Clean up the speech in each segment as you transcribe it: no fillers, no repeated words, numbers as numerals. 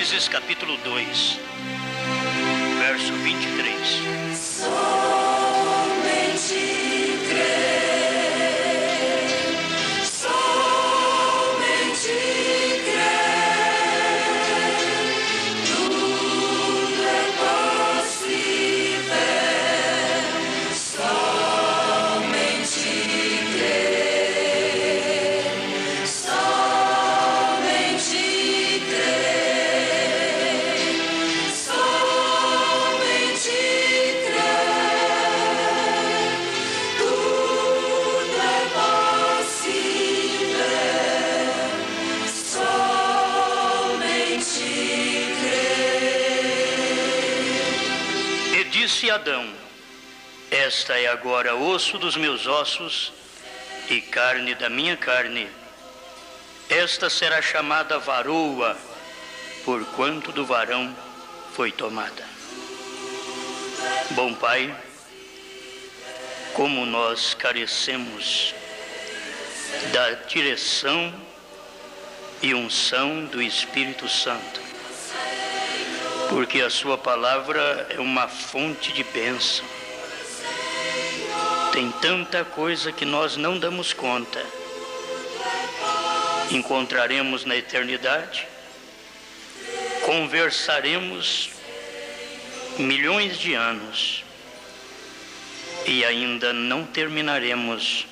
Juízes capítulo 2, verso 23. Disse Adão: esta é agora osso dos meus ossos e carne da minha carne. Esta será chamada varoa, porquanto do varão foi tomada. Bom Pai, como nós carecemos da direção e unção do Espírito Santo, porque a sua palavra é uma fonte de bênção. Tem tanta coisa que nós não damos conta. Encontraremos na eternidade, conversaremos milhões de anos e ainda não terminaremos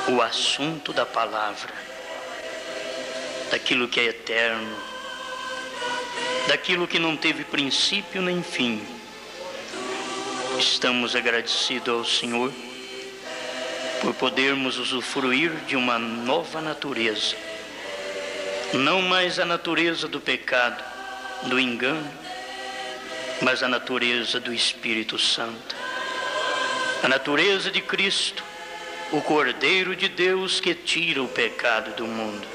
o assunto da palavra, daquilo que é eterno, daquilo que não teve princípio nem fim. Estamos agradecidos ao Senhor por podermos usufruir de uma nova natureza, não mais a natureza do pecado, do engano, mas a natureza do Espírito Santo, a natureza de Cristo, o Cordeiro de Deus que tira o pecado do mundo.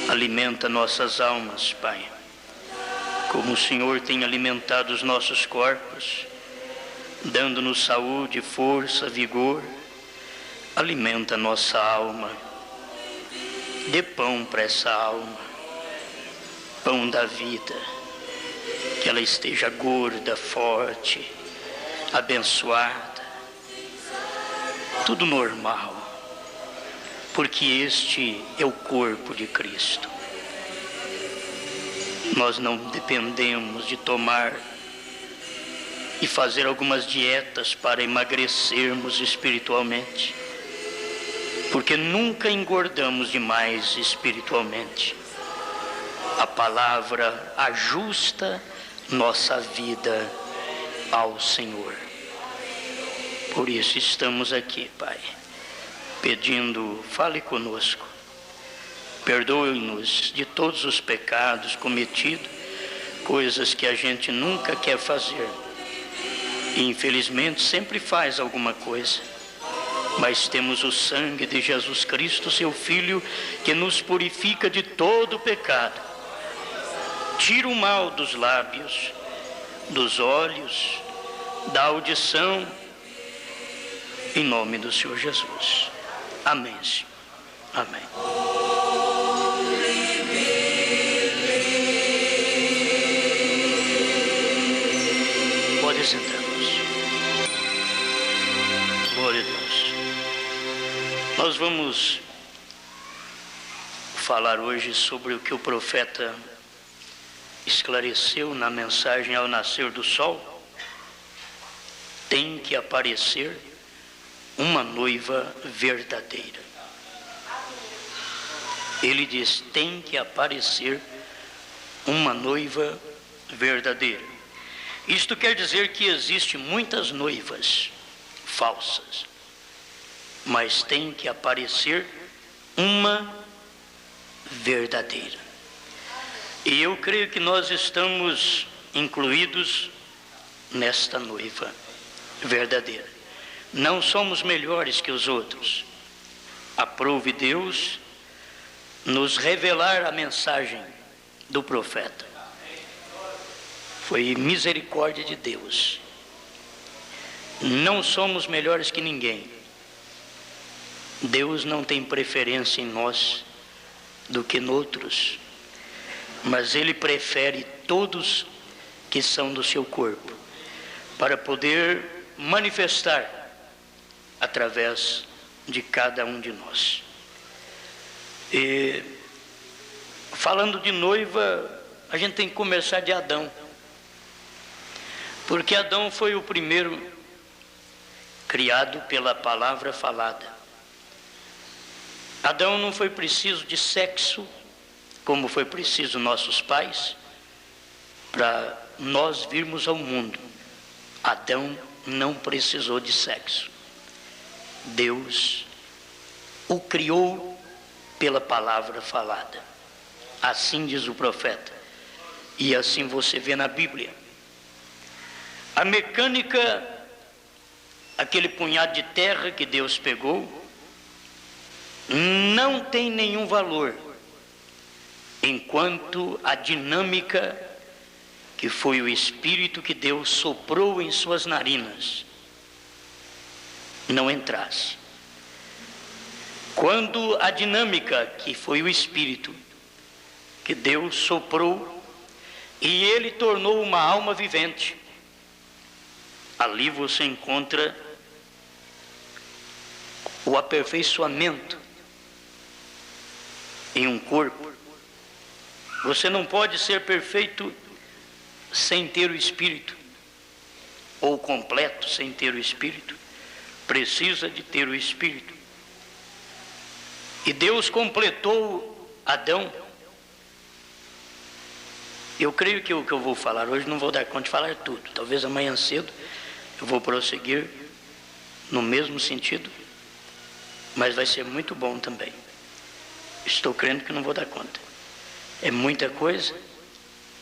Alimenta nossas almas, Pai, como o Senhor tem alimentado os nossos corpos, dando-nos saúde, força, vigor. Alimenta nossa alma, dê pão para essa alma, pão da vida, que ela esteja gorda, forte, abençoada, tudo normal, porque este é o corpo de Cristo. Nós não dependemos de tomar e fazer algumas dietas para emagrecermos espiritualmente, porque nunca engordamos demais espiritualmente. A palavra ajusta nossa vida ao Senhor. Por isso estamos aqui, Pai, pedindo, fale conosco. Perdoe-nos de todos os pecados cometidos, coisas que a gente nunca quer fazer. E infelizmente sempre faz alguma coisa. Mas temos o sangue de Jesus Cristo, seu Filho, que nos purifica de todo pecado. Tira o mal dos lábios, dos olhos, da audição, em nome do Senhor Jesus. Amém, Senhor. Amém. Pode sentar, irmãos. Glória a Deus. Nós vamos falar hoje sobre o que o profeta esclareceu na mensagem ao nascer do sol. Tem que aparecer uma noiva verdadeira. Ele diz, tem que aparecer uma noiva verdadeira. Isto quer dizer que existem muitas noivas falsas, mas tem que aparecer uma verdadeira. E eu creio que nós estamos incluídos nesta noiva verdadeira. Não somos melhores que os outros. Aprove Deus nos revelar a mensagem do profeta. Foi misericórdia de Deus. Não somos melhores que ninguém. Deus não tem preferência em nós do que noutros. mas Ele prefere todos que são do seu corpo, para poder manifestar através de cada um de nós. E falando de noiva, a gente tem que começar de Adão, porque Adão foi o primeiro criado pela palavra falada. Adão não foi preciso de sexo, como foi preciso nossos pais, para nós virmos ao mundo. Adão não precisou de sexo. Deus o criou pela palavra falada. Assim diz o profeta. E assim você vê na Bíblia. A mecânica, aquele punhado de terra que Deus pegou, não tem nenhum valor, enquanto a dinâmica, que foi o Espírito que Deus soprou em suas narinas, não entrasse. Quando a dinâmica, que foi o Espírito que Deus soprou, e Ele tornou uma alma vivente, ali você encontra o aperfeiçoamento em um corpo. Você não pode ser perfeito sem ter o Espírito, ou completo sem ter o Espírito. Precisa de ter o Espírito. E Deus completou Adão. Eu creio que o que eu vou falar hoje não vou dar conta de falar tudo. Talvez amanhã cedo eu vou prosseguir no mesmo sentido, mas vai ser muito bom também. Estou crendo que não vou dar conta. É muita coisa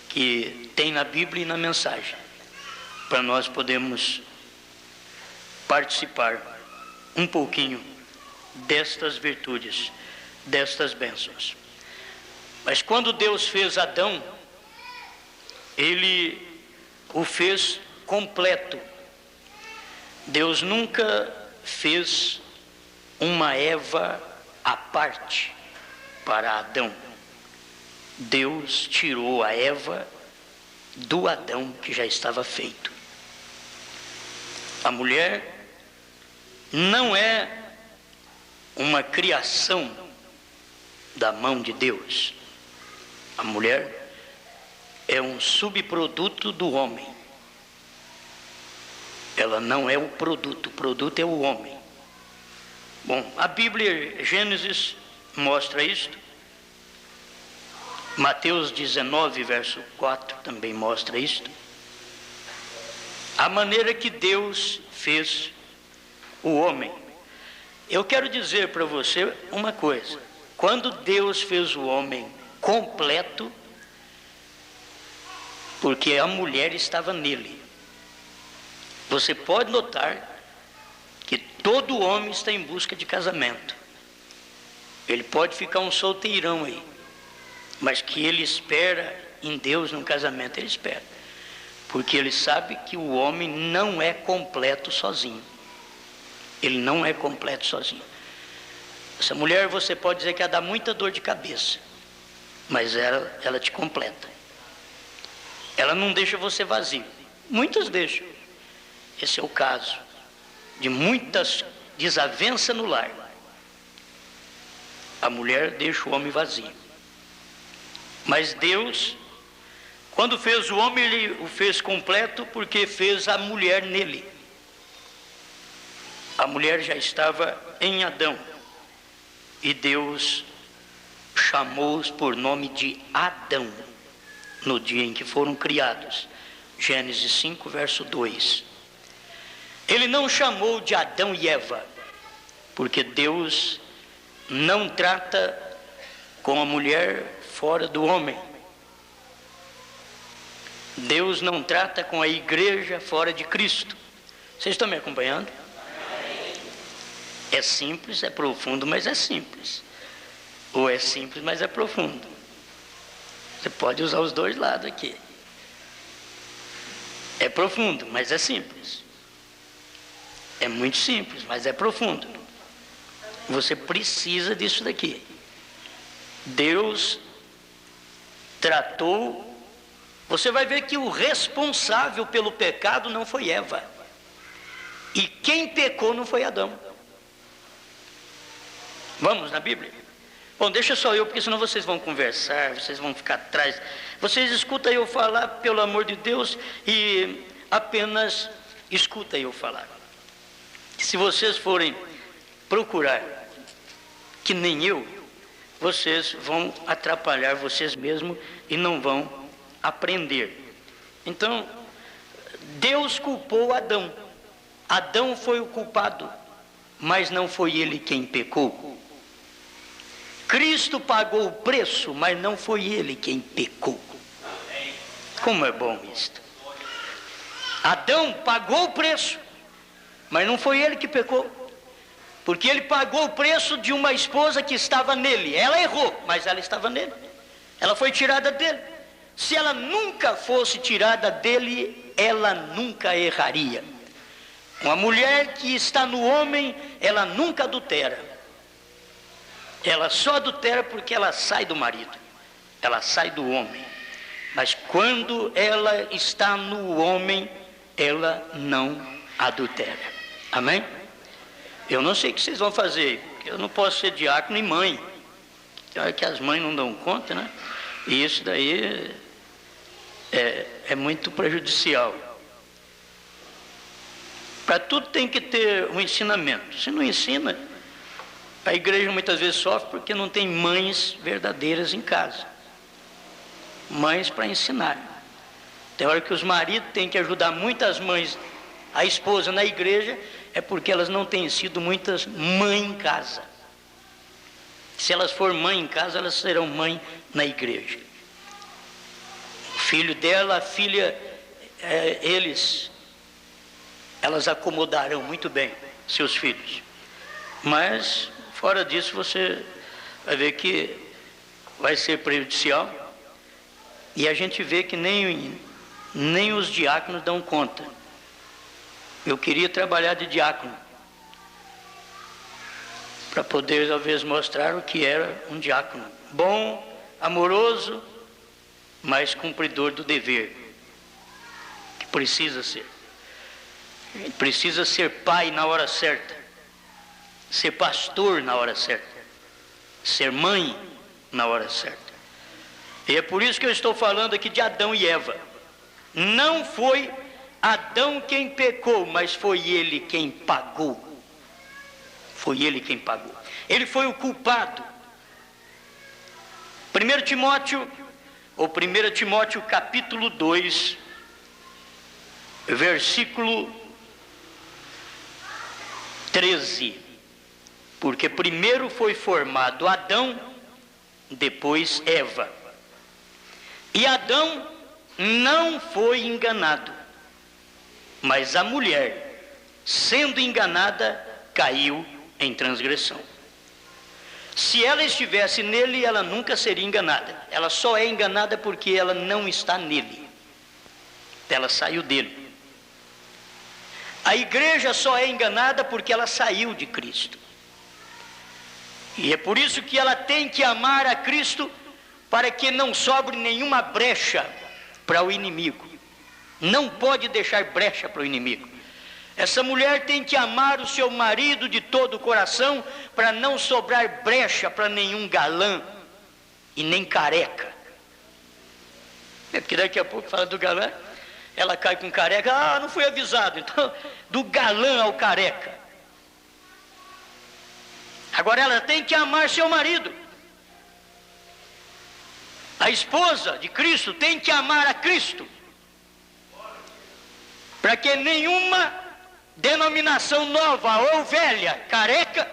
que tem na Bíblia e na mensagem, para nós podermos participar um pouquinho destas virtudes, destas bênçãos. Mas quando Deus fez Adão, Ele o fez completo. Deus nunca fez uma Eva à parte para Adão. Deus tirou a Eva do Adão que já estava feito. A mulher não é uma criação da mão de Deus. A mulher é um subproduto do homem. Ela não é o produto é o homem. Bom, a Bíblia, Gênesis, mostra isto. Mateus 19, verso 4, também mostra isto. A maneira que Deus fez o homem. Eu quero dizer para você uma coisa. Quando Deus fez o homem completo, porque a mulher estava nele. Você pode notar que todo homem está em busca de casamento. Ele pode ficar um solteirão aí, mas que ele espera em Deus no casamento, ele espera. Porque ele sabe que o homem não é completo sozinho. Ele não é completo sozinho. Essa mulher, você pode dizer que ela dá muita dor de cabeça, mas ela te completa. Ela não deixa você vazio. Muitas deixam. Esse é o caso de muitas desavenças no lar. A mulher deixa o homem vazio. Mas Deus, quando fez o homem, Ele o fez completo, porque fez a mulher nele. A mulher já estava em Adão, e Deus chamou-os por nome de Adão, no dia em que foram criados. Gênesis 5, verso 2. Ele não chamou de Adão e Eva, porque Deus não trata com a mulher fora do homem. Deus não trata com a igreja fora de Cristo. Vocês estão me acompanhando? É simples, é profundo, mas é simples. Ou é simples, mas é profundo. Você pode usar os dois lados aqui. É profundo, mas é simples. É muito simples, mas é profundo. Você precisa disso daqui. Deus tratou, você vai ver que o responsável pelo pecado não foi Eva. E quem pecou não foi Adão. Vamos na Bíblia? Bom, deixa só eu, porque senão vocês vão conversar, vocês vão ficar atrás. Vocês escutam eu falar, pelo amor de Deus, e apenas escuta eu falar. Se vocês forem procurar, que nem eu, vocês vão atrapalhar vocês mesmos e não vão aprender. Então, Deus culpou Adão. Adão foi o culpado, mas não foi ele quem pecou. Cristo pagou o preço, mas não foi ele quem pecou. Como é bom isto. Adão pagou o preço, mas não foi ele que pecou. Porque ele pagou o preço de uma esposa que estava nele. Ela errou, mas ela estava nele. Ela foi tirada dele. Se ela nunca fosse tirada dele, ela nunca erraria. Uma mulher que está no homem, ela nunca adultera. Ela só adultera porque ela sai do marido. Ela sai do homem. Mas quando ela está no homem, ela não adultera. Amém? Eu não sei o que vocês vão fazer, porque eu não posso ser diácono e mãe. É que as mães não dão conta, né? E isso daí é muito prejudicial. Para tudo tem que ter um ensinamento. Se não ensina, a igreja muitas vezes sofre porque não tem mães verdadeiras em casa. Mães para ensinar. Tem hora que os maridos têm que ajudar muitas mães, a esposa na igreja, é porque elas não têm sido muitas mães em casa. Se elas forem mãe em casa, elas serão mãe na igreja. O filho dela, a filha, elas acomodarão muito bem seus filhos. Mas, fora disso, você vai ver que vai ser prejudicial. E a gente vê que nem os diáconos dão conta. Eu queria trabalhar de diácono, para poder, talvez, mostrar o que era um diácono. Bom, amoroso, mas cumpridor do dever, que precisa ser. Ele precisa ser pai na hora certa, ser pastor na hora certa, ser mãe na hora certa. E é por isso que eu estou falando aqui de Adão e Eva. Não foi Adão quem pecou, mas foi ele quem pagou. Foi ele quem pagou. Ele foi o culpado. 1 Timóteo capítulo 2, versículo 13. Porque primeiro foi formado Adão, depois Eva. E Adão não foi enganado, mas a mulher, sendo enganada, caiu em transgressão. Se ela estivesse nele, ela nunca seria enganada. Ela só é enganada porque ela não está nele. Ela saiu dele. A igreja só é enganada porque ela saiu de Cristo. E é por isso que ela tem que amar a Cristo, para que não sobre nenhuma brecha para o inimigo. Não pode deixar brecha para o inimigo. Essa mulher tem que amar o seu marido de todo o coração, para não sobrar brecha para nenhum galã e nem careca. É porque daqui a pouco fala do galã, ela cai com careca, não fui avisado. Então, do galã ao careca. Agora ela tem que amar seu marido. A esposa de Cristo tem que amar a Cristo, para que nenhuma denominação nova ou velha, careca,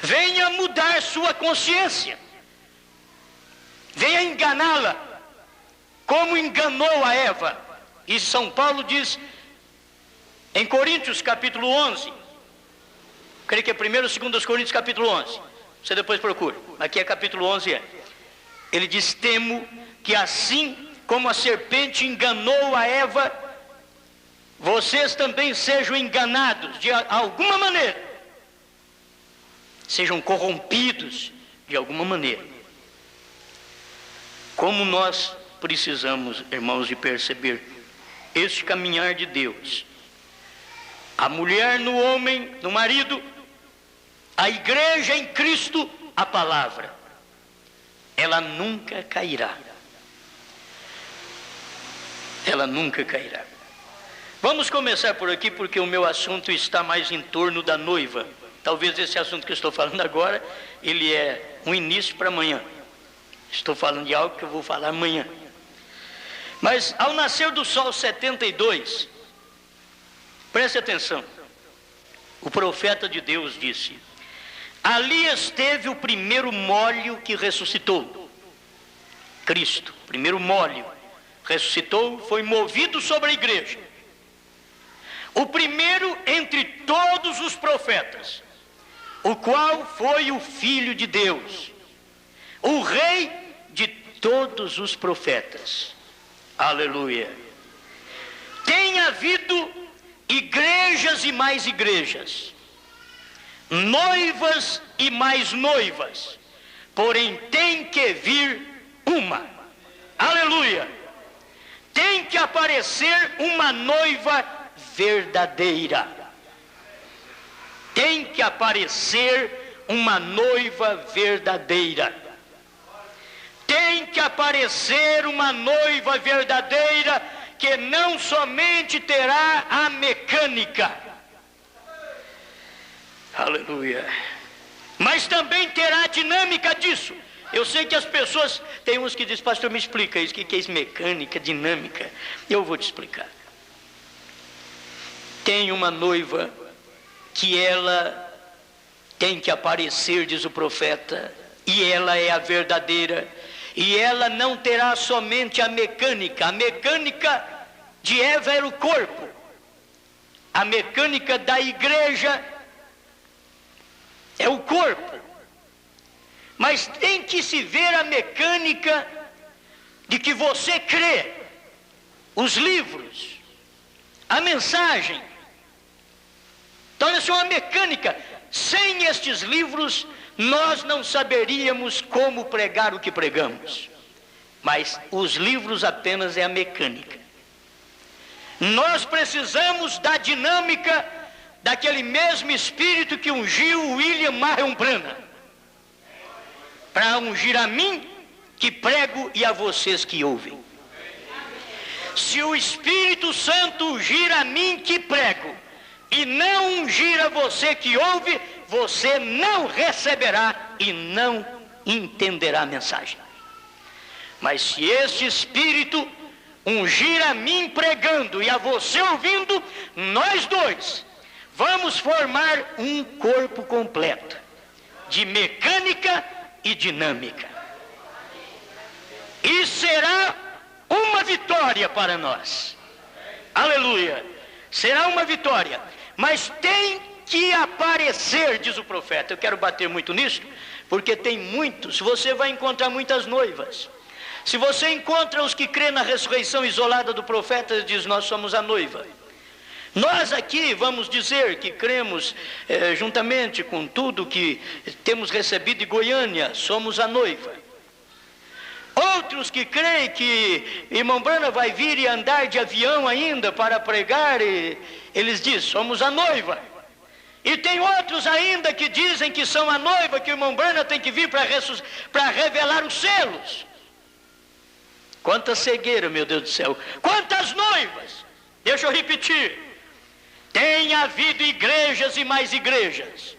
venha mudar sua consciência, venha enganá-la, como enganou a Eva. E São Paulo diz em Coríntios capítulo 11, creio que é 1º ou 2 Coríntios capítulo 11, você depois procura, aqui é capítulo 11, ele diz: temo que assim como a serpente enganou a Eva, vocês também sejam enganados de alguma maneira, sejam corrompidos de alguma maneira. Como nós precisamos, irmãos, de perceber este caminhar de Deus. A mulher no homem, no marido, a igreja em Cristo, a palavra. Ela nunca cairá. Ela nunca cairá. Vamos começar por aqui, porque o meu assunto está mais em torno da noiva. Talvez esse assunto que eu estou falando agora, ele é um início para amanhã. Estou falando de algo que eu vou falar amanhã. Mas ao nascer do sol 72, preste atenção, o profeta de Deus disse: ali esteve o primeiro mólio que ressuscitou. Cristo, primeiro mólio, ressuscitou, foi movido sobre a igreja. O primeiro entre todos os profetas, o qual foi o Filho de Deus, o Rei de todos os profetas. Aleluia. Tem havido igrejas e mais igrejas, noivas e mais noivas, porém tem que vir uma. Aleluia. Tem que aparecer uma noiva verdadeira. Tem que aparecer uma noiva verdadeira. Tem que aparecer uma noiva verdadeira que não somente terá a mecânica, aleluia, mas também terá a dinâmica disso. Eu sei que as pessoas, tem uns que dizem: pastor, me explica isso, que é isso, mecânica, dinâmica. Eu vou te explicar. Tem uma noiva que ela tem que aparecer, diz o profeta, e ela é a verdadeira. E ela não terá somente a mecânica de Eva era o corpo, a mecânica da igreja é o corpo, mas tem que se ver a mecânica de que você crê, os livros, a mensagem. Então essa é uma mecânica. Sem estes livros nós não saberíamos como pregar o que pregamos, mas os livros apenas é a mecânica. Nós precisamos da dinâmica daquele mesmo Espírito que ungiu William Marion Branham, para ungir a mim que prego e a vocês que ouvem. Se o Espírito Santo ungir a mim que prego e não ungir a você que ouve, você não receberá e não entenderá a mensagem. Mas se este Espírito ungir a mim pregando e a você ouvindo, nós dois vamos formar um corpo completo de mecânica e dinâmica. E será uma vitória para nós. Aleluia. Será uma vitória. Mas tem que aparecer, diz o profeta. Eu quero bater muito nisso, porque tem muitos. Você vai encontrar muitas noivas. Se você encontra os que crêem na ressurreição isolada do profeta, ele diz: nós somos a noiva. Nós aqui vamos dizer que cremos juntamente com tudo que temos recebido de Goiânia, somos a noiva. Outros que creem que irmão Branham vai vir e andar de avião ainda para pregar, e eles dizem: somos a noiva. E tem outros ainda que dizem que são a noiva, que o irmão Branham tem que vir para revelar os selos. Quanta cegueira, meu Deus do céu. Quantas noivas. Deixa eu repetir. Tem havido igrejas e mais igrejas,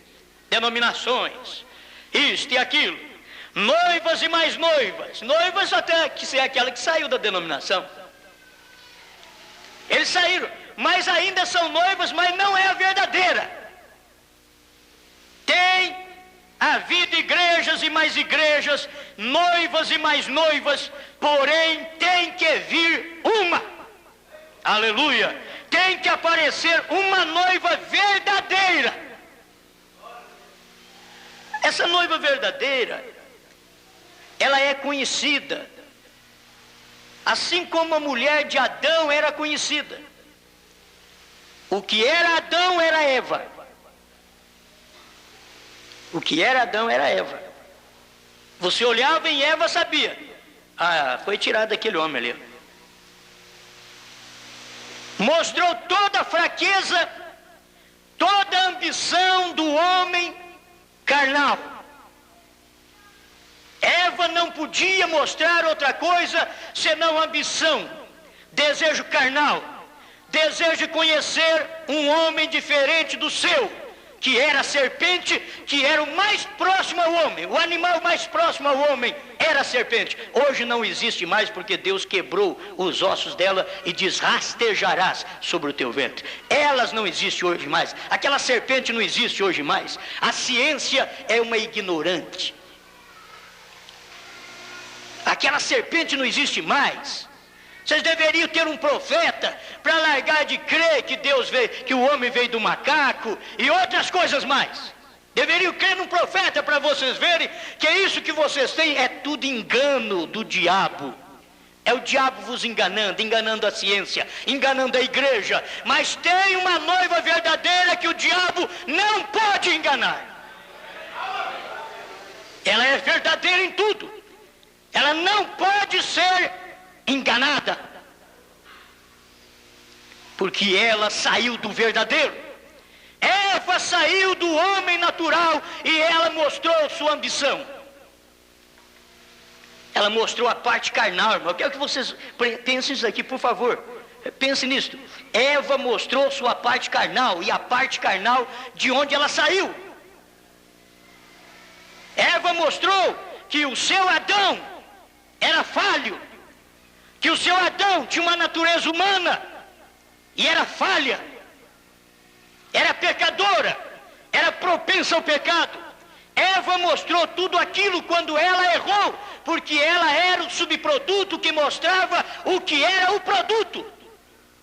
denominações, isto e aquilo, noivas e mais noivas, noivas até que é aquela que saiu da denominação. Eles saíram, mas ainda são noivas, mas não é a verdadeira. Tem havido igrejas e mais igrejas, noivas e mais noivas, porém tem que vir uma. Aleluia. Tem que aparecer uma noiva verdadeira. Essa noiva verdadeira, ela é conhecida, assim como a mulher de Adão era conhecida. O que era Adão era Eva. O que era Adão era Eva. Você olhava em Eva, sabia. foi tirado daquele homem ali. Mostrou toda a fraqueza, toda a ambição do homem carnal. Eva não podia mostrar outra coisa senão ambição, desejo carnal, desejo de conhecer um homem diferente do seu, que era a serpente, que era o mais próximo ao homem, o animal mais próximo ao homem era a serpente. Hoje não existe mais, porque Deus quebrou os ossos dela e diz: rastejarás sobre o teu ventre. Elas não existem hoje mais, aquela serpente não existe hoje mais. A ciência é uma ignorante. Aquela serpente não existe mais. Vocês deveriam ter um profeta para largar de crer que Deus veio, que o homem veio do macaco e outras coisas mais. Deveriam crer num profeta para vocês verem que isso que vocês têm é tudo engano do diabo. É o diabo vos enganando, enganando a ciência, enganando a igreja. Mas tem uma noiva verdadeira que o diabo não pode enganar. Ela é verdadeira em tudo. Ela não pode ser enganada, porque ela saiu do verdadeiro. Eva saiu do homem natural e ela mostrou sua ambição. Ela mostrou a parte carnal, irmão. Eu quero que vocês pensem nisso aqui, por favor. Pensem nisso. Eva mostrou sua parte carnal, e a parte carnal de onde ela saiu. Eva mostrou que o seu Adão era falho, que o seu Adão tinha uma natureza humana e era falha, era pecadora, era propensa ao pecado. Eva mostrou tudo aquilo quando ela errou, porque ela era o subproduto que mostrava o que era o produto,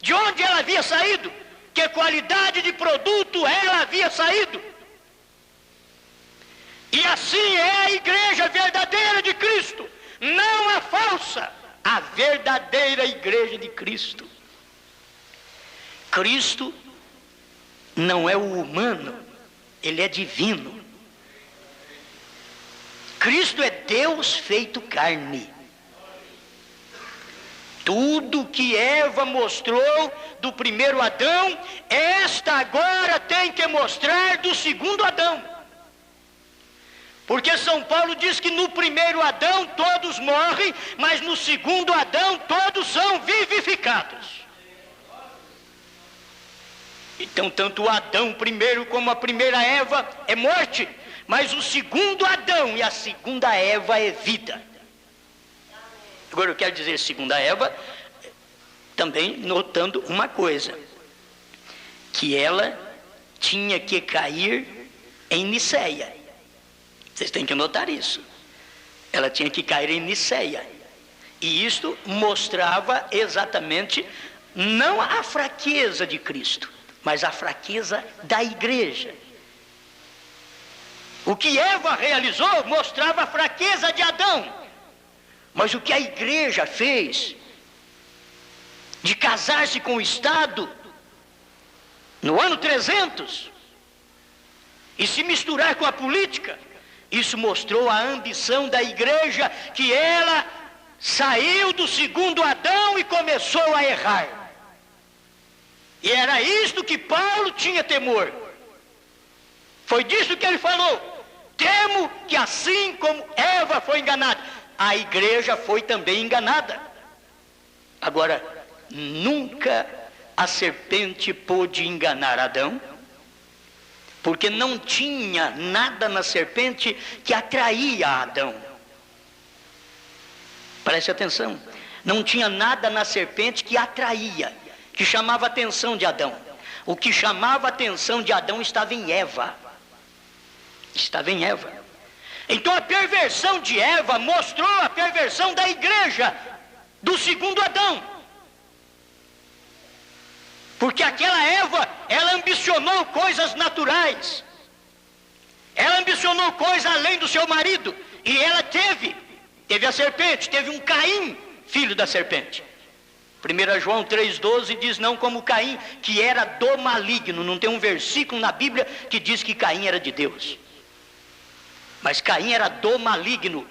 de onde ela havia saído, que qualidade de produto ela havia saído. E assim é a igreja verdadeira de Cristo, não a falsa, a verdadeira igreja de Cristo. Cristo não é o humano, ele é divino. Cristo é Deus feito carne. Tudo que Eva mostrou do primeiro Adão, esta agora tem que mostrar do segundo Adão. Porque São Paulo diz que no primeiro Adão todos morrem, mas no segundo Adão todos são vivificados. Então tanto o Adão primeiro como a primeira Eva é morte, mas o segundo Adão e a segunda Eva é vida. Agora eu quero dizer segunda Eva, também notando uma coisa, que ela tinha que cair em Niceia. Vocês têm que notar isso. Ela tinha que cair em Niceia. E isto mostrava exatamente não a fraqueza de Cristo, mas a fraqueza da igreja. O que Eva realizou mostrava a fraqueza de Adão. Mas o que a igreja fez, de casar-se com o Estado, no ano 300, e se misturar com a política, isso mostrou a ambição da igreja, que ela saiu do segundo Adão e começou a errar. E era isto que Paulo tinha temor. Foi disso que ele falou: temo que assim como Eva foi enganada, a igreja foi também enganada. Agora, nunca a serpente pôde enganar Adão, porque não tinha nada na serpente que atraía Adão. Preste atenção, não tinha nada na serpente que atraía, que chamava a atenção de Adão. O que chamava a atenção de Adão estava em Eva. Estava em Eva. Então a perversão de Eva mostrou a perversão da igreja, do segundo Adão. Porque aquela Eva, ela ambicionou coisas naturais. Ela ambicionou coisas além do seu marido. E ela teve a serpente, teve um Caim, filho da serpente. 1 João 3,12 diz: não como Caim, que era do maligno. Não tem um versículo na Bíblia que diz que Caim era de Deus. Mas Caim era do maligno.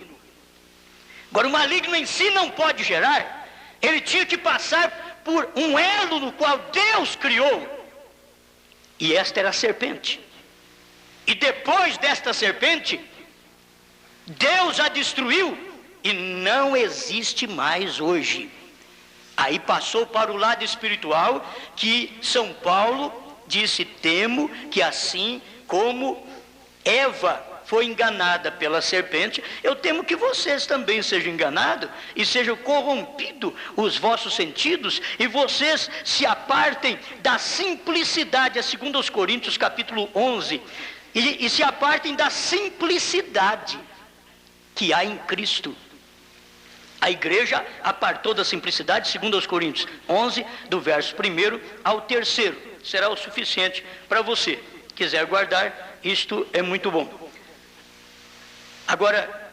Agora, o maligno em si não pode gerar. Ele tinha que passar por um elo no qual Deus criou. E esta era a serpente. E depois desta serpente, Deus a destruiu e não existe mais hoje. Aí passou para o lado espiritual, que São Paulo disse: temo que assim como Eva foi enganada pela serpente, eu temo que vocês também sejam enganados e sejam corrompidos os vossos sentidos, e vocês se apartem da simplicidade, é 2 Coríntios capítulo 11, e se apartem da simplicidade que há em Cristo. A igreja apartou da simplicidade, 2 Coríntios 11, do verso 1 ao 3. Será o suficiente para você. Quiser guardar, isto é muito bom. Agora,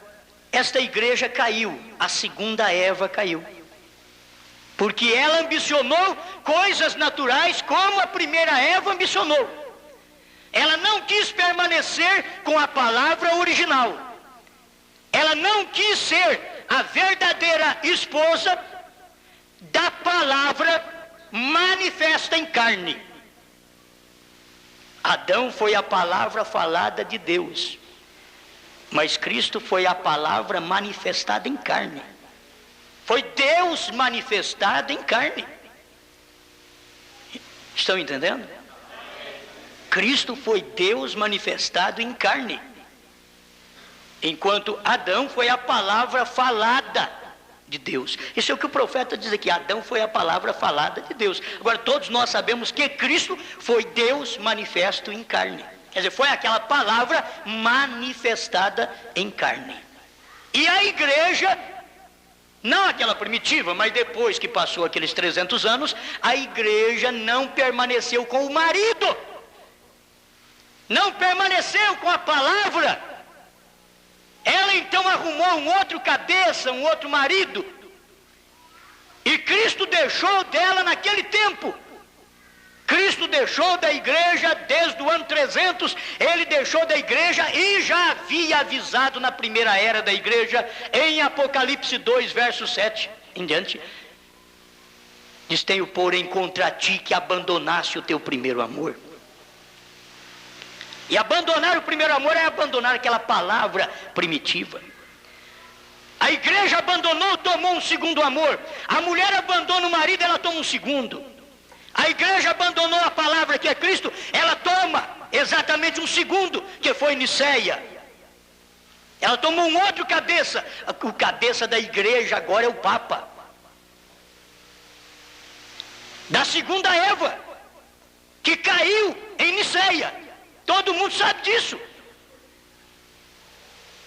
esta igreja caiu, a segunda Eva caiu. Porque ela ambicionou coisas naturais como a primeira Eva ambicionou. Ela não quis permanecer com a palavra original. Ela não quis ser a verdadeira esposa da palavra manifesta em carne. Adão foi a palavra falada de Deus, mas Cristo foi a palavra manifestada em carne. Foi Deus manifestado em carne. Estão entendendo? Cristo foi Deus manifestado em carne, enquanto Adão foi a palavra falada de Deus. Isso é o que o profeta diz aqui: Adão foi a palavra falada de Deus. Agora, todos nós sabemos que Cristo foi Deus manifesto em carne. Quer dizer, foi aquela palavra manifestada em carne. E a igreja, não aquela primitiva, mas depois que passou aqueles 300 anos, a igreja não permaneceu com o marido, não permaneceu com a palavra. Ela então arrumou um outro cabeça, um outro marido, e Cristo deixou dela naquele tempo. Cristo deixou da igreja desde o ano 300, ele deixou da igreja e já havia avisado na primeira era da igreja, em Apocalipse 2, verso 7 em diante. Diz: tenho porém contra ti que abandonasse o teu primeiro amor. E abandonar o primeiro amor é abandonar aquela palavra primitiva. A igreja abandonou, tomou um segundo amor. A mulher abandona o marido, ela toma um segundo. A igreja abandonou a palavra que é Cristo, ela toma exatamente um segundo, que foi Niceia. Ela tomou um outro cabeça. O cabeça da igreja agora é o Papa. Da segunda Eva, que caiu em Niceia. Todo mundo sabe disso.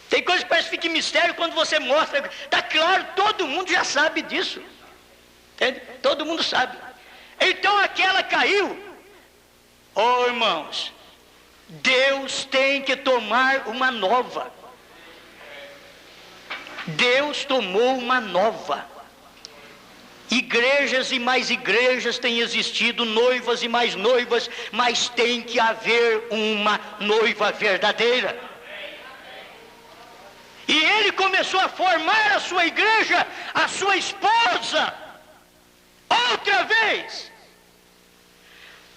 Tem coisa que parece que fica em mistério quando você mostra. Está claro, todo mundo já sabe disso. Entende? Todo mundo sabe. Então aquela caiu. Oh, irmãos, Deus tem que tomar uma nova. Deus tomou uma nova. Igrejas e mais igrejas têm existido, noivas e mais noivas, mas tem que haver uma noiva verdadeira. E ele começou a formar a sua igreja, a sua esposa, outra vez.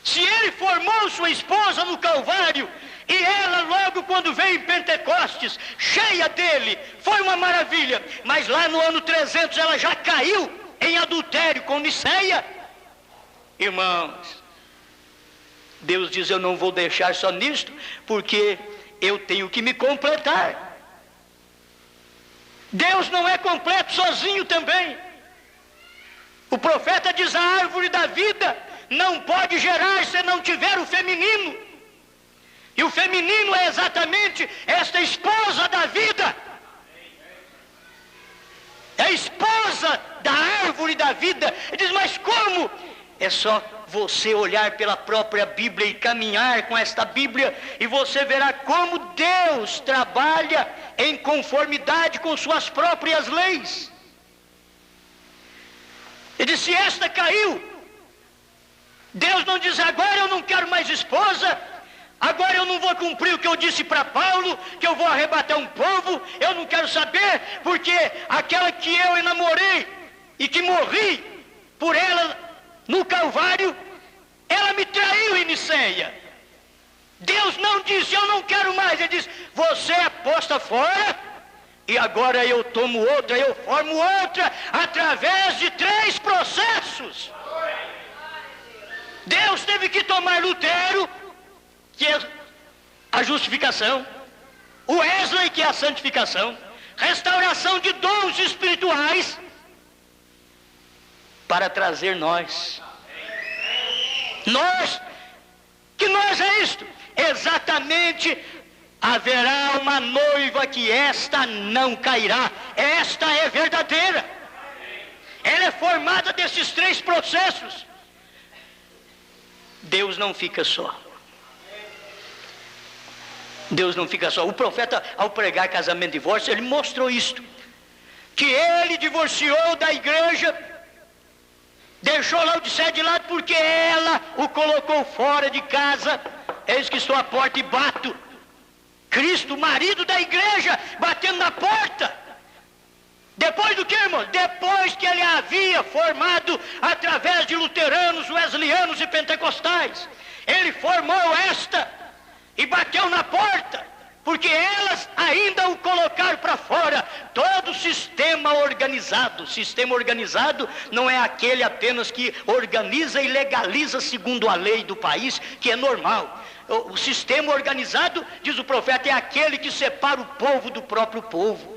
Se ele formou sua esposa no Calvário, e ela logo quando veio em Pentecostes, cheia dele, foi uma maravilha, mas lá no ano 300 ela já caiu em adultério com Niceia. Irmãos, Deus diz: eu não vou deixar só nisto, porque eu tenho que me completar. Deus não é completo sozinho também. O profeta diz: a árvore da vida não pode gerar se não tiver o feminino. E o feminino é exatamente esta esposa da vida. É a esposa da árvore da vida. Ele diz: mas como? É só você olhar pela própria Bíblia e caminhar com esta Bíblia, e você verá como Deus trabalha em conformidade com suas próprias leis. Ele diz: se esta caiu, Deus não diz: agora eu não quero mais esposa, Agora eu não vou cumprir o que eu disse para Paulo, que eu vou arrebatar um povo, eu não quero saber, porque aquela que eu enamorei e que morri por ela no Calvário, ela me traiu em Niceia. Deus não disse, eu não quero mais, ele disse, você é posta fora, e agora eu tomo outra, eu formo outra, através de 3 processos. Deus teve que tomar Lutero, que é a justificação, o Wesley, que é a santificação, restauração de dons espirituais, para trazer nós. Que nós é isto? Exatamente, haverá uma noiva que esta não cairá, esta é verdadeira. Ela é formada desses 3 processos. Deus não fica só. Deus não fica só. O profeta, ao pregar casamento e divórcio, ele mostrou isto, que ele divorciou da igreja, deixou Laodiceia de lado porque ela o colocou fora de casa. Eis que estou à porta e bato. Cristo, marido da igreja, batendo na porta. Depois do que, irmão? Depois que ele havia formado através de luteranos, wesleyanos e pentecostais, ele formou esta e bateu na porta, porque elas ainda o colocaram para fora. Todo sistema organizado. Sistema organizado não é aquele apenas que organiza e legaliza segundo a lei do país, que é normal. O sistema organizado, diz o profeta, é aquele que separa o povo do próprio povo.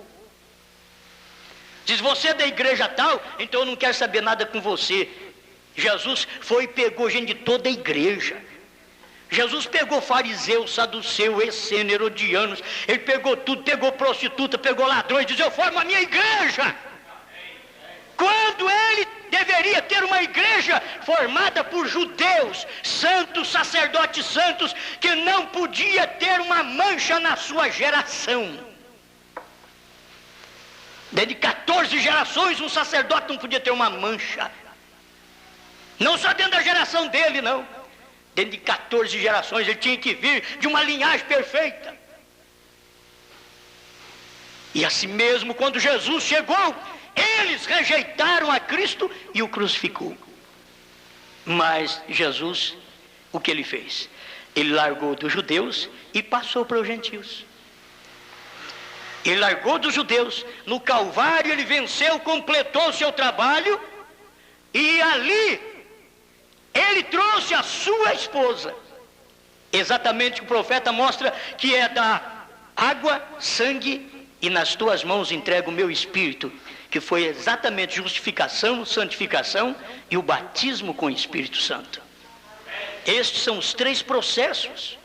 Diz, você é da igreja tal, então eu não quero saber nada com você. Jesus foi e pegou gente de toda a igreja. Jesus pegou fariseus, saduceus, essênios, herodianos, ele pegou tudo, pegou prostituta, pegou ladrões, diz, eu formo a minha igreja. Quando ele deveria ter uma igreja formada por judeus, santos, sacerdotes santos, que não podia ter uma mancha na sua geração. Desde 14 gerações um sacerdote não podia ter uma mancha. Não só dentro da geração dele, não. Dentro de 14 gerações ele tinha que vir de uma linhagem perfeita. E assim mesmo, quando Jesus chegou, eles rejeitaram a Cristo e o crucificou. Mas Jesus, o que ele fez? Ele largou dos judeus e passou para os gentios. Ele largou dos judeus, no Calvário ele venceu, completou o seu trabalho, e ali ele trouxe a sua esposa. Exatamente o profeta mostra que é da água, sangue, e nas tuas mãos entrego o meu espírito, que foi exatamente justificação, santificação e o batismo com o Espírito Santo. Estes são os 3 processos.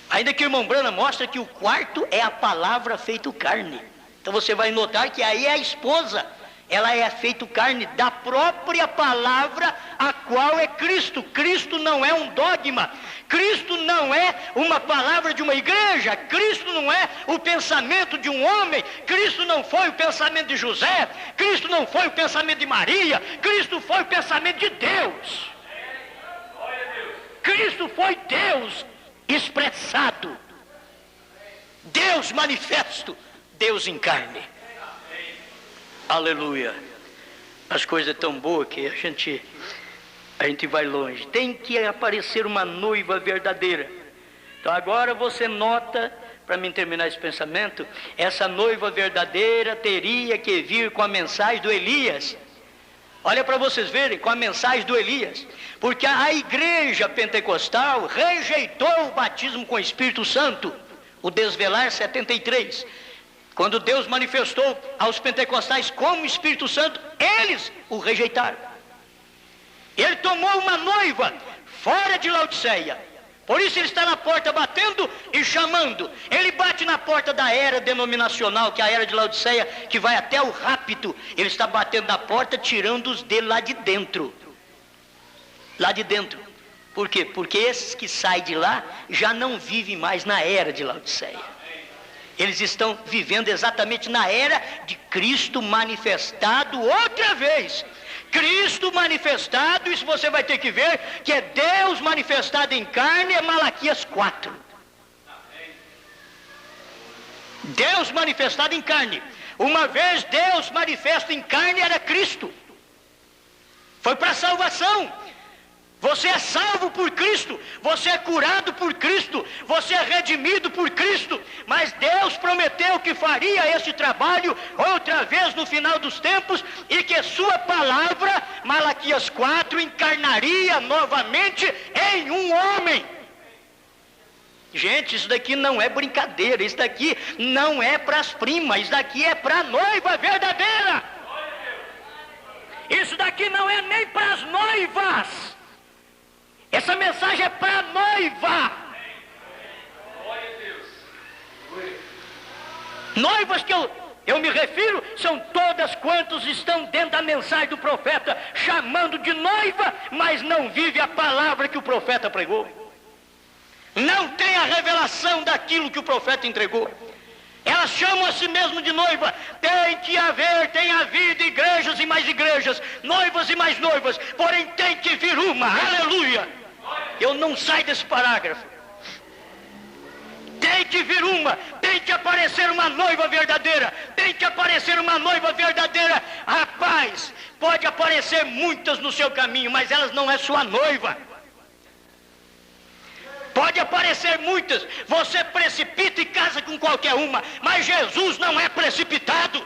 Ainda que o irmão Branham mostra que o 4º é a palavra feito carne. Então você vai notar que aí é a esposa. Ela é feito carne da própria palavra, a qual é Cristo. Cristo não é um dogma. Cristo não é uma palavra de uma igreja. Cristo não é o pensamento de um homem. Cristo não foi o pensamento de José. Cristo não foi o pensamento de Maria. Cristo foi o pensamento de Deus. Cristo foi Deus expressado, Deus manifesto, Deus em carne. Aleluia. As coisas tão boas que a gente vai longe. Tem que aparecer uma noiva verdadeira. Então agora você nota, para mim terminar esse pensamento, essa noiva verdadeira teria que vir com a mensagem do Elias. Olha para vocês verem, com a mensagem do Elias. Porque a igreja pentecostal rejeitou o batismo com o Espírito Santo, o desvelar 73. Quando Deus manifestou aos pentecostais como o Espírito Santo, eles o rejeitaram. Ele tomou uma noiva fora de Laodiceia. Por isso ele está na porta batendo e chamando. Ele bate na porta da era denominacional, que é a era de Laodiceia, que vai até o rapto. Ele está batendo na porta, tirando-os dele lá de dentro. Lá de dentro. Por quê? Porque esses que saem de lá já não vivem mais na era de Laodiceia. Eles estão vivendo exatamente na era de Cristo manifestado outra vez. Cristo manifestado, isso você vai ter que ver, que é Deus manifestado em carne, é Malaquias 4. Deus manifestado em carne. Uma vez Deus manifesto em carne era Cristo. Foi para salvação. Você é salvo por Cristo, você é curado por Cristo, você é redimido por Cristo, mas Deus prometeu que faria esse trabalho outra vez no final dos tempos e que sua palavra, Malaquias 4, encarnaria novamente em um homem. Gente, isso daqui não é brincadeira, isso daqui não é para as primas, isso daqui é para a noiva verdadeira. Isso daqui não é nem para as noivas. Essa mensagem é para a noiva. Noivas que eu me refiro são todas quantas estão dentro da mensagem do profeta, chamando de noiva, mas não vive a palavra que o profeta pregou. Não tem a revelação daquilo que o profeta entregou. Elas chamam a si mesmo de noiva. Tem havido igrejas e mais igrejas, noivas e mais noivas, porém tem que vir uma, aleluia. Eu não saio desse parágrafo. Tem que vir uma, tem que aparecer uma noiva verdadeira, tem que aparecer uma noiva verdadeira. Rapaz, pode aparecer muitas no seu caminho, mas elas não é sua noiva. Pode aparecer muitas, você precipita e casa com qualquer uma, mas Jesus não é precipitado.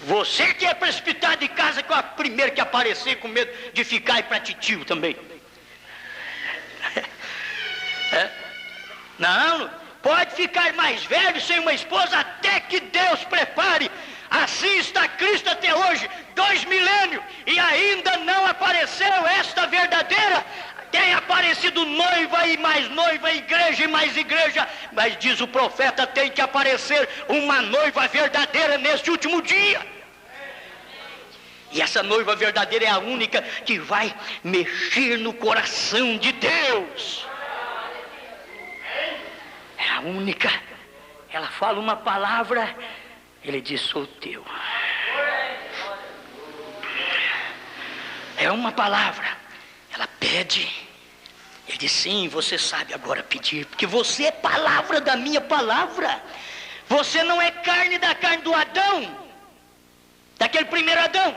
Você que é precipitado e casa com a primeira que aparecer, com medo de ficar e para titio também. Não, pode ficar mais velho sem uma esposa até que Deus prepare. Assim está Cristo até hoje, 2 milênios, e ainda não apareceu esta verdadeira. Tem aparecido noiva e mais igreja e mais igreja, mas diz o profeta, tem que aparecer uma noiva verdadeira neste último dia. E essa noiva verdadeira é a única que vai mexer no coração de Deus. É a única. Ela fala uma palavra, ele diz, sou teu. É uma palavra. Ela pede. Ele diz, sim, você sabe agora pedir, porque você é palavra da minha palavra. Você não é carne da carne do Adão, daquele primeiro Adão.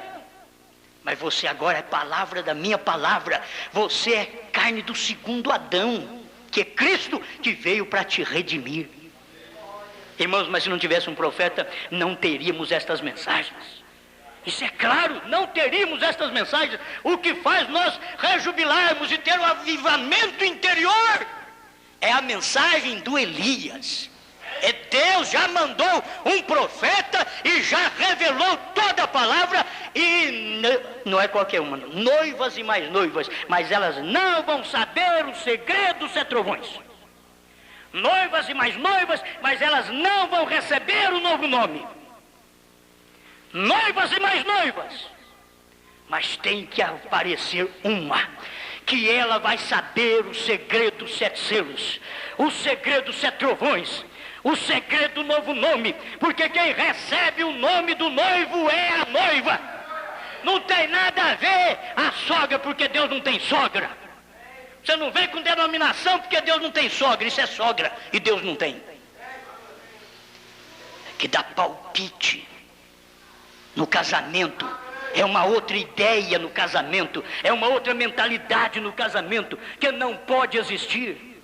Mas você agora é palavra da minha palavra. Você é carne do segundo Adão, que é Cristo, que veio para te redimir. Irmãos, mas se não tivesse um profeta, não teríamos estas mensagens. Isso é claro, não teríamos estas mensagens. O que faz nós rejubilarmos e ter um avivamento interior é a mensagem do Elias. É Deus já mandou um profeta e já revelou toda a palavra, e não é qualquer uma, não. Noivas e mais noivas, mas elas não vão saber o segredo dos trovões. Noivas e mais noivas, mas elas não vão receber o novo nome. Noivas e mais noivas, mas tem que aparecer uma, que ela vai saber o segredo dos 7 selos, o segredo dos 7 trovões, o segredo do novo nome, porque quem recebe o nome do noivo é a noiva. Não tem nada a ver a sogra, porque Deus não tem sogra. Você não vem com denominação porque Deus não tem sogra, isso é sogra e Deus não tem. Que dá palpite no casamento, é uma outra ideia no casamento, é uma outra mentalidade no casamento, que não pode existir.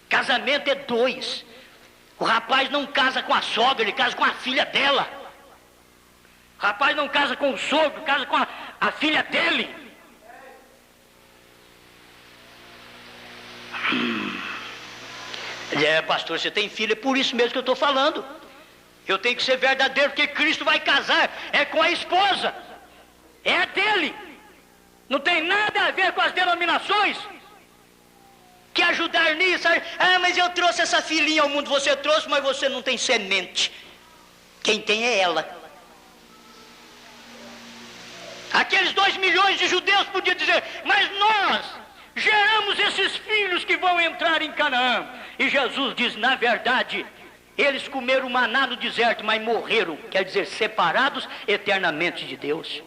Casamento é 2. O rapaz não casa com a sogra, ele casa com a filha dela. O rapaz não casa com o sogro, casa com a filha dele. Pastor, você tem filha, é por isso mesmo que eu estou falando. Eu tenho que ser verdadeiro, porque Cristo vai casar, é com a esposa, é a dele. Não tem nada a ver com as denominações que ajudar nisso. Mas eu trouxe essa filhinha ao mundo. Você trouxe, mas você não tem semente. Quem tem é ela. Aqueles 2 milhões de judeus podiam dizer, mas nós geramos esses filhos que vão entrar em Canaã. E Jesus diz, na verdade, Eles comeram o maná no deserto, mas morreram, quer dizer, separados eternamente de Deus.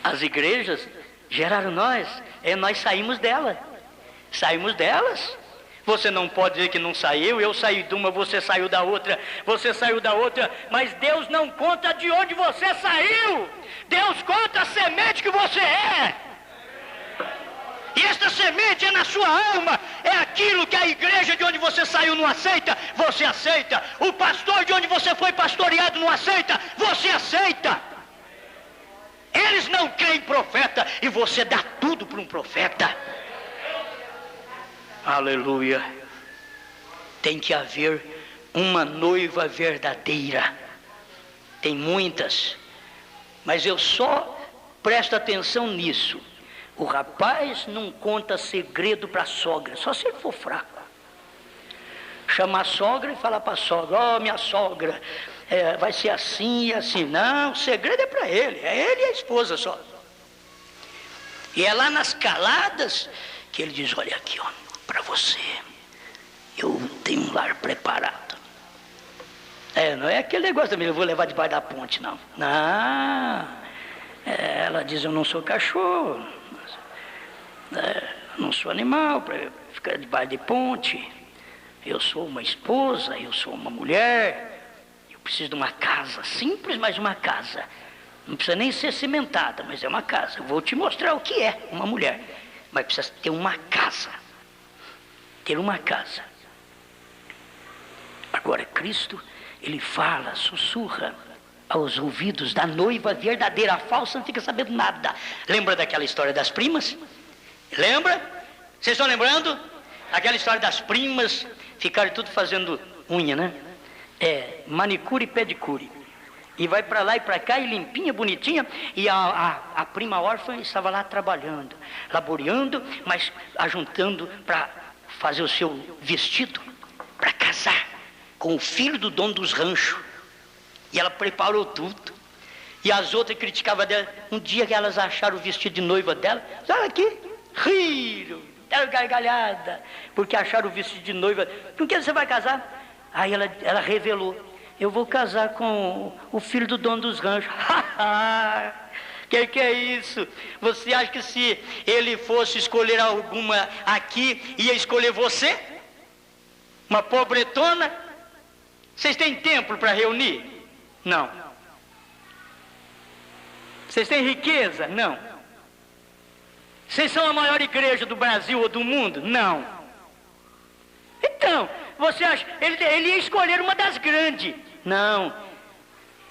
As igrejas geraram nós, nós saímos delas. Saímos delas. Você não pode dizer que não saiu, eu saí de uma, você saiu da outra, mas Deus não conta de onde você saiu. Deus conta a semente que você é. E esta semente é na sua alma, é aquilo que a igreja de onde você saiu não aceita, você aceita. O pastor de onde você foi pastoreado não aceita, você aceita. Eles não creem em profeta e você dá tudo para um profeta. Aleluia. Tem que haver uma noiva verdadeira. Tem muitas, mas eu só presto atenção nisso. O rapaz não conta segredo para a sogra, só se ele for fraco. Chama a sogra e fala para a sogra: ó, minha sogra, vai ser assim e assim. Não, o segredo é para ele, é ele e a esposa só. E é lá nas caladas que ele diz: olha aqui, ó, para você, eu tenho um lar preparado. Não é aquele negócio também, eu vou levar debaixo da ponte, não. Não, ela diz: eu não sou cachorro, não sou animal para ficar debaixo de ponte. Eu sou uma esposa, eu sou uma mulher, eu preciso de uma casa simples, mas uma casa. Não precisa nem ser cimentada, mas é uma casa. Eu vou te mostrar o que é uma mulher, mas precisa ter uma casa. Ter uma casa. Agora Cristo, ele fala, sussurra aos ouvidos da noiva verdadeira. A falsa não fica sabendo nada. Lembra daquela história das primas? Lembra? Vocês estão lembrando? Aquela história das primas ficaram tudo fazendo unha, né? Manicure e pedicure. E vai para lá e para cá, e limpinha, bonitinha. E a prima órfã estava lá trabalhando, laboreando, mas ajuntando para fazer o seu vestido, para casar com o filho do dono dos ranchos. E ela preparou tudo. E as outras criticavam dela. Um dia que elas acharam o vestido de noiva dela, olha aqui, riram, deram gargalhada, porque acharam o vestido de noiva. Com quem você vai casar? Aí ela revelou: eu vou casar com o filho do dono dos ranchos. Que é isso? Você acha que se ele fosse escolher alguma aqui, ia escolher você? Uma pobretona? Vocês têm templo para reunir? Não. Vocês têm riqueza? Não. Vocês são a maior igreja do Brasil ou do mundo? Não. Então, você acha, ele ia escolher uma das grandes? Não.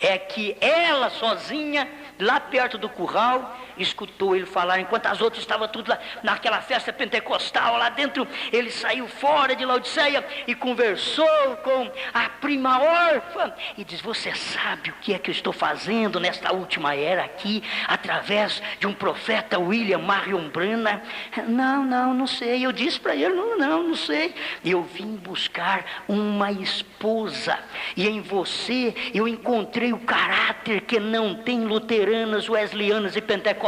É que ela sozinha, lá perto do curral, escutou ele falar, enquanto as outras estavam tudo lá naquela festa pentecostal, lá dentro. Ele saiu fora de Laodiceia e conversou com a prima órfã e diz: você sabe o que é que eu estou fazendo nesta última era aqui, através de um profeta, William Marion Branham? Não sei. Eu disse para ele: não sei. Eu vim buscar uma esposa, e em você eu encontrei o caráter que não tem luteranas, wesleyananas e pentecostais.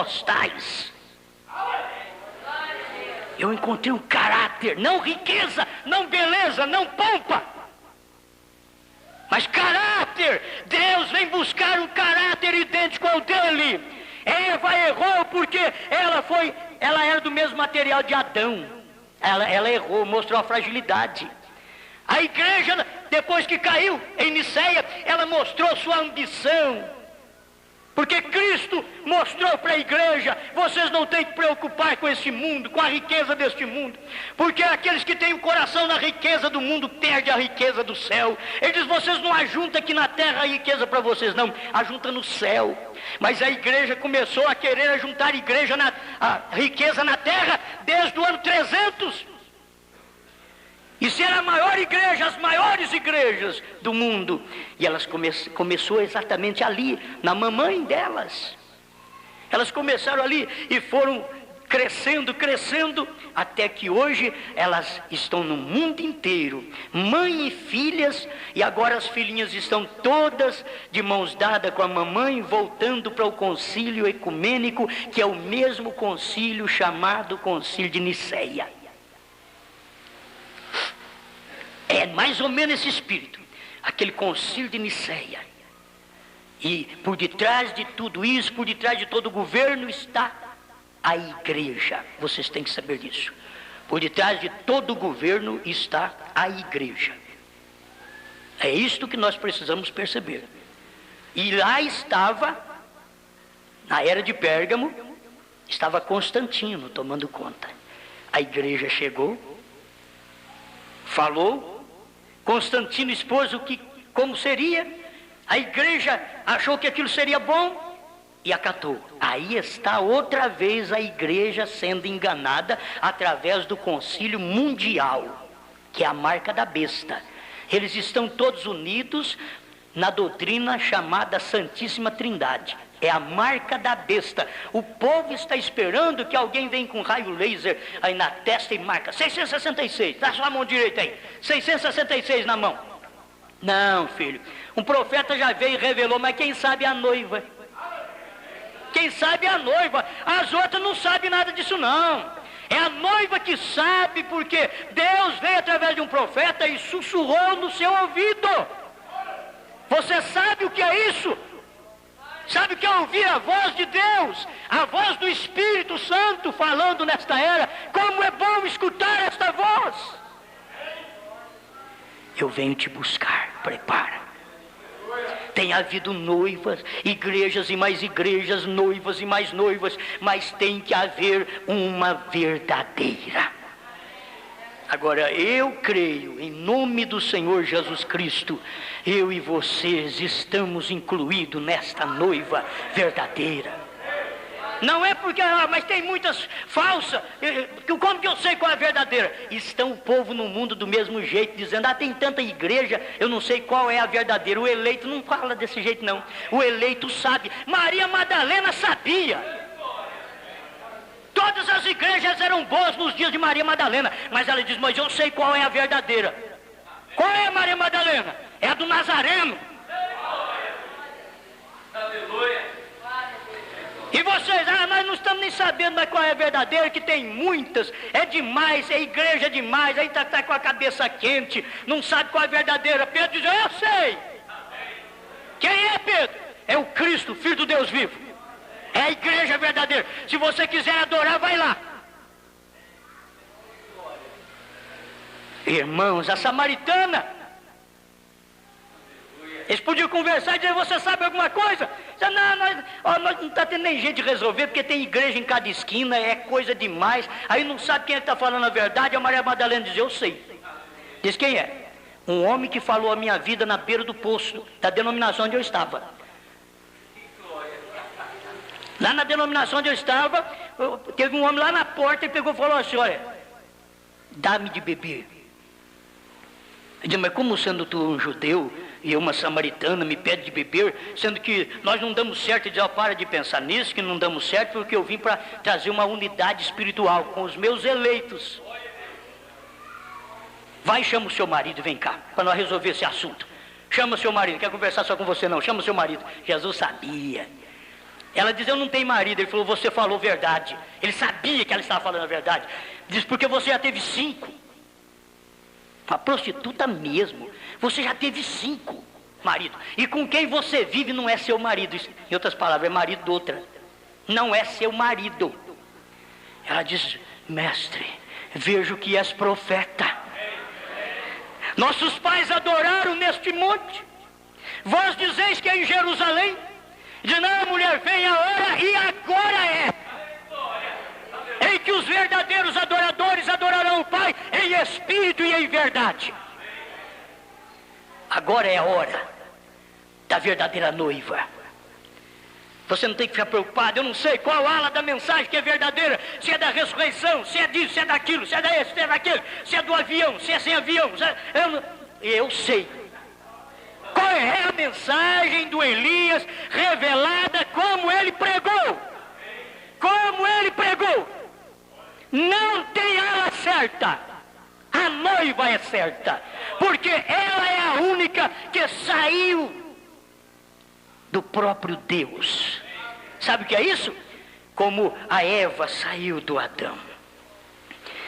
Eu encontrei um caráter, não riqueza, não beleza, não pompa, mas caráter. Deus vem buscar um caráter idêntico ao dele. Eva errou porque ela era do mesmo material de Adão. Ela errou, mostrou a fragilidade. A igreja, depois que caiu em Niceia, ela mostrou sua ambição. Porque Cristo mostrou para a igreja: vocês não têm que preocupar com esse mundo, com a riqueza deste mundo. Porque aqueles que têm o coração na riqueza do mundo perdem a riqueza do céu. Ele diz: vocês não ajuntam aqui na terra a riqueza para vocês, não, ajunta no céu. Mas a igreja começou a querer ajuntar a riqueza na terra desde o ano 300. E ser a maior igreja, as maiores igrejas do mundo. E elas começou exatamente ali, na mamãe delas. Elas começaram ali e foram crescendo, até que hoje elas estão no mundo inteiro, mãe e filhas, e agora as filhinhas estão todas de mãos dadas com a mamãe, voltando para o concílio ecumênico, que é o mesmo concílio chamado Concílio de Niceia. É mais ou menos esse espírito. Aquele concílio de Niceia. E por detrás de tudo isso, por detrás de todo o governo, está a igreja. Vocês têm que saber disso. Por detrás de todo o governo está a igreja. É isto que nós precisamos perceber. E lá estava, na era de Pérgamo, estava Constantino tomando conta. A igreja chegou, falou, Constantino expôs como seria, a igreja achou que aquilo seria bom e acatou. Aí está outra vez a igreja sendo enganada através do concílio mundial, que é a marca da besta. Eles estão todos unidos na doutrina chamada Santíssima Trindade. É a marca da besta. O povo está esperando que alguém venha com raio laser aí na testa e marca 666, dá sua mão direita aí, 666 na mão. Não, filho, um profeta já veio e revelou, mas quem sabe é a noiva. Quem sabe é a noiva, as outras não sabem nada disso não. É a noiva que sabe, porque Deus veio através de um profeta e sussurrou no seu ouvido. Você sabe o que é isso? Sabe o que é ouvir a voz de Deus? A voz do Espírito Santo falando nesta era. Como é bom escutar esta voz. Eu venho te buscar, prepara. Tem havido noivas, igrejas e mais igrejas, noivas e mais noivas, mas tem que haver uma verdadeira. Agora, eu creio, em nome do Senhor Jesus Cristo, eu e vocês estamos incluídos nesta noiva verdadeira. Não é porque, mas tem muitas falsas, como que eu sei qual é a verdadeira? Estão o povo no mundo do mesmo jeito, dizendo, tem tanta igreja, eu não sei qual é a verdadeira. O eleito não fala desse jeito não, o eleito sabe. Maria Madalena sabia. Todas as igrejas eram boas nos dias de Maria Madalena, mas ela diz, mas eu sei qual é a verdadeira. Qual é a Maria Madalena? É a do Nazareno. Aleluia. E vocês, nós não estamos nem sabendo mais qual é a verdadeira, que tem muitas, é demais, é igreja demais, aí está com a cabeça quente, não sabe qual é a verdadeira. Pedro diz, eu sei. Quem é Pedro? É o Cristo, Filho do Deus vivo. É a igreja verdadeira. Se você quiser adorar, vai lá. Irmãos, a samaritana, eles podiam conversar e dizer, você sabe alguma coisa? Não, nós não está tendo nem jeito de resolver, porque tem igreja em cada esquina, é coisa demais. Aí não sabe quem está falando a verdade. A Maria Madalena diz, eu sei. Diz quem é? Um homem que falou a minha vida na beira do poço, da denominação onde eu estava. Lá na denominação onde eu estava, teve um homem lá na porta e pegou e falou assim, olha, dá-me de beber. Eu disse, mas como sendo tu um judeu e eu uma samaritana me pede de beber, sendo que nós não damos certo? Ele diz, para de pensar nisso, que não damos certo, porque eu vim para trazer uma unidade espiritual com os meus eleitos. Vai, chama o seu marido e vem cá, para nós resolver esse assunto. Chama o seu marido, não quer conversar só com você não, chama o seu marido. Jesus sabia. Ela diz, eu não tenho marido. Ele falou, você falou verdade. Ele sabia que ela estava falando a verdade. Diz, porque você já teve 5. Uma prostituta mesmo. Você já teve 5 maridos. E com quem você vive não é seu marido. Em outras palavras, é marido de outra. Não é seu marido. Ela diz, mestre, vejo que és profeta. Nossos pais adoraram neste monte. Vós dizeis que é em Jerusalém. Diz, não, mulher, vem a hora e agora é. Em que os verdadeiros adoradores adorarão o Pai em espírito e em verdade. Agora é a hora da verdadeira noiva. Você não tem que ficar preocupado. Eu não sei qual ala da mensagem que é verdadeira. Se é da ressurreição, se é disso, se é daquilo, se é desse, se é daquele, se é do avião, se é sem avião. Eu sei. Qual é a mensagem do Elias revelada como ele pregou? Como ele pregou? Não tem ala certa. A noiva é certa. Porque ela é a única que saiu do próprio Deus. Sabe o que é isso? Como a Eva saiu do Adão.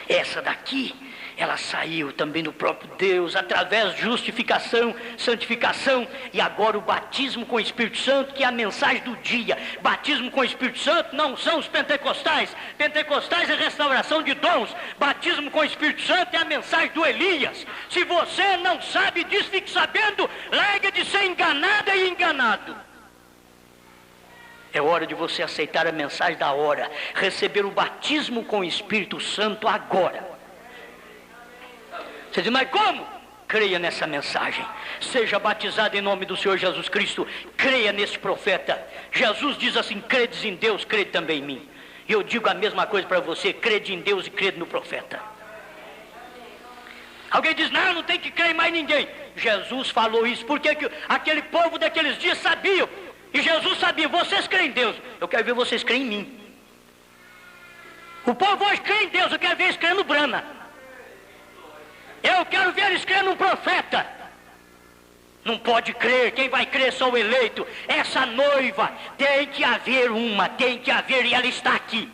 Essa daqui ela saiu também do próprio Deus, através de justificação, santificação, e agora o batismo com o Espírito Santo, que é a mensagem do dia. Batismo com o Espírito Santo não são os pentecostais. Pentecostais é restauração de dons. Batismo com o Espírito Santo é a mensagem do Elias. Se você não sabe disso, fique sabendo, larga de ser enganada e enganado. É hora de você aceitar a mensagem da hora, receber o batismo com o Espírito Santo agora. Você diz, mas como? Creia nessa mensagem. Seja batizado em nome do Senhor Jesus Cristo. Creia nesse profeta. Jesus diz assim, credes em Deus, crede também em mim. E eu digo a mesma coisa para você, crede em Deus e crede no profeta. Alguém diz, não tem que crer em mais ninguém. Jesus falou isso, porque aquele povo daqueles dias sabiam. E Jesus sabia, vocês creem em Deus, eu quero ver vocês creem em mim. O povo hoje crê em Deus, eu quero ver eles crendo no Brana. Eu quero ver eles crendo no profeta. Não pode crer, quem vai crer só o eleito. Essa noiva, tem que haver uma, e ela está aqui.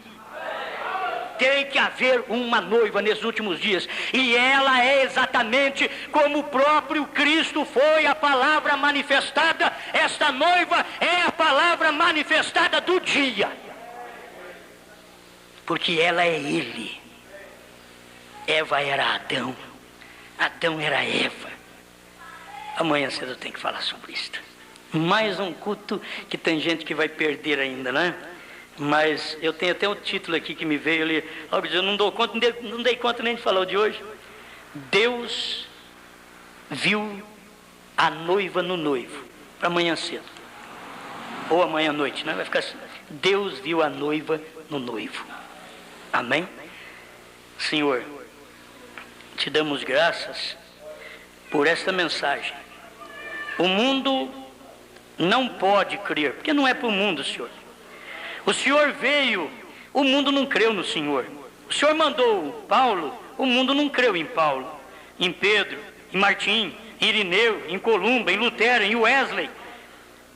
Tem que haver uma noiva nesses últimos dias. E ela é exatamente como o próprio Cristo foi a palavra manifestada. Esta noiva é a palavra manifestada do dia. Porque ela é Ele. Eva era Adão. Adão era Eva. Amanhã cedo eu tenho que falar sobre isso. Mais um culto que tem gente que vai perder ainda, né? Mas eu tenho até um título aqui que me veio ali. Eu não dei conta nem de falar o de hoje. Deus viu a noiva no noivo. Para amanhã cedo. Ou amanhã à noite, né? Vai ficar assim. Deus viu a noiva no noivo. Amém? Senhor, te damos graças por esta mensagem. O mundo não pode crer, porque não é para o mundo, Senhor. O Senhor veio, o mundo não creu no Senhor. O Senhor mandou Paulo, o mundo não creu em Paulo, em Pedro, em Martim, em Irineu, em Columba, em Lutero, em Wesley.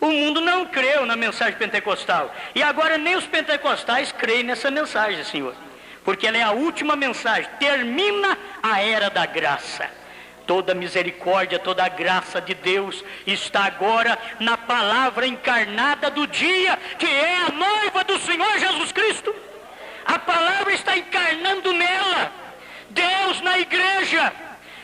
O mundo não creu na mensagem pentecostal. E agora nem os pentecostais creem nessa mensagem, Senhor. Porque ela é a última mensagem. Termina a era da graça. Toda a misericórdia, toda a graça de Deus está agora na palavra encarnada do dia, que é a noiva do Senhor Jesus Cristo. A palavra está encarnando nela. Deus na igreja.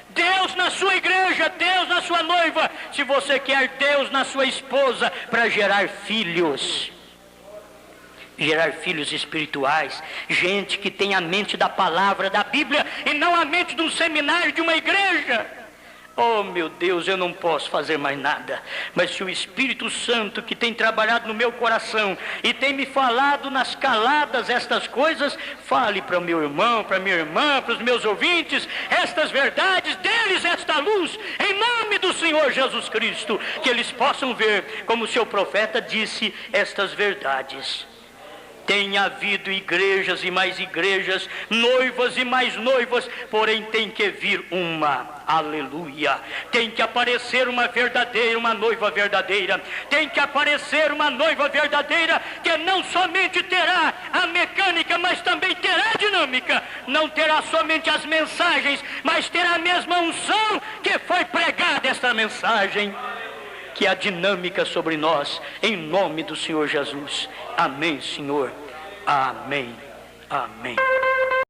Deus na sua igreja, Deus na sua noiva. Se você quer Deus na sua esposa, para gerar filhos espirituais, gente que tem a mente da palavra da Bíblia e não a mente de um seminário, de uma igreja. Oh meu Deus, eu não posso fazer mais nada, mas se o Espírito Santo que tem trabalhado no meu coração e tem me falado nas caladas estas coisas, fale para o meu irmão, para a minha irmã, para os meus ouvintes, estas verdades, deles esta luz, em nome do Senhor Jesus Cristo, que eles possam ver, como o seu profeta disse, estas verdades. Tem havido igrejas e mais igrejas, noivas e mais noivas, porém tem que vir uma, aleluia, tem que aparecer uma verdadeira, uma noiva verdadeira, tem que aparecer uma noiva verdadeira, que não somente terá a mecânica, mas também terá a dinâmica, não terá somente as mensagens, mas terá a mesma unção que foi pregada esta mensagem, que é a dinâmica sobre nós, em nome do Senhor Jesus. Amém, Senhor. Amém. Amém.